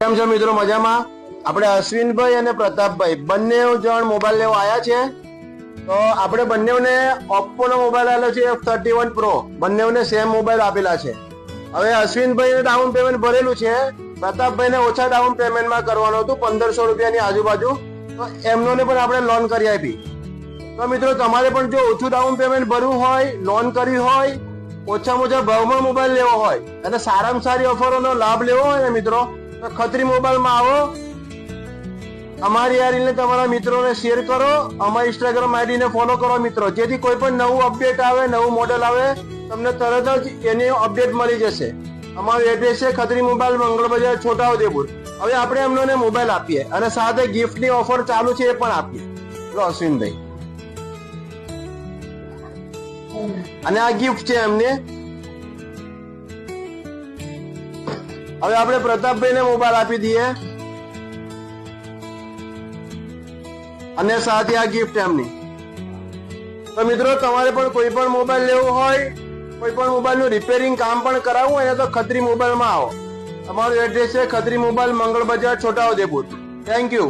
કેમ છો મિત્રો? મજામાં? આપણે અશ્વિનભાઈ અને પ્રતાપભાઈ બંને જણ મોબાઈલ લેવા આવ્યા છે. તો આપણે બંનેને ઓપ્પો નો મોબાઈલ આવેલો છે F31 Pro. બંનેને સેમ મોબાઈલ આપેલા છે. હવે અશ્વિનભાઈને ડાઉન પેમેન્ટ ભરેલું છે, પ્રતાપભાઈને ઓછા ડાઉન પેમેન્ટમાં કરવાનું હતું, 1500 રૂપિયાની આજુબાજુ. તો એમનોને પણ આપણે લોન કરી આપી. તો મિત્રો તમારે પણ જો ઓછું ડાઉન પેમેન્ટ ભરવું હોય, લોન કરવી હોય, ઓછામાં ઓછા ભાવમાં મોબાઈલ લેવો હોય અને સારામાં સારી ઓફરોનો લાભ લેવો હોય ને મિત્રો, તો ખત્રી મોબાઈલમાં આવો. અમારી આ રીલને તમારા મિત્રોને શેર કરો, અમારી ઇન્સ્ટાગ્રામ આઈડીને ફોલો કરો મિત્રો, જેથી કોઈ પણ નવું અપડેટ આવે, નવું મોડેલ આવે, તમને તરત જ એની અપડેટ મળી જશે. અમારું એડ્રેસ છે ખત્રી મોબાઈલ, મંગળ બજાર, છોટાઉદેપુર. હવે આપણે એમનોને મોબાઈલ આપીએ અને સાથે ગિફ્ટની ઓફર ચાલુ છે એ પણ આપીએ. લો અશ્વિનભાઈ, અને આ ગિફ્ટ છે એમને. હવે આપણે પ્રતાપભાઈને મોબાઈલ આપી દઈએ અને સાથે આ ગિફ્ટ એમની. તો મિત્રો તમારે પણ કોઈ પણ મોબાઈલ લેવો હોય, કોઈ પણ મોબાઈલનું રિપેરિંગ કામ પણ કરાવવું હોય તો ખત્રી મોબાઈલમાં આવો. અમારું એડ્રેસ છે ખત્રી મોબાઈલ, મંગળ બજાર, છોટાઉદેપુર. Thank you.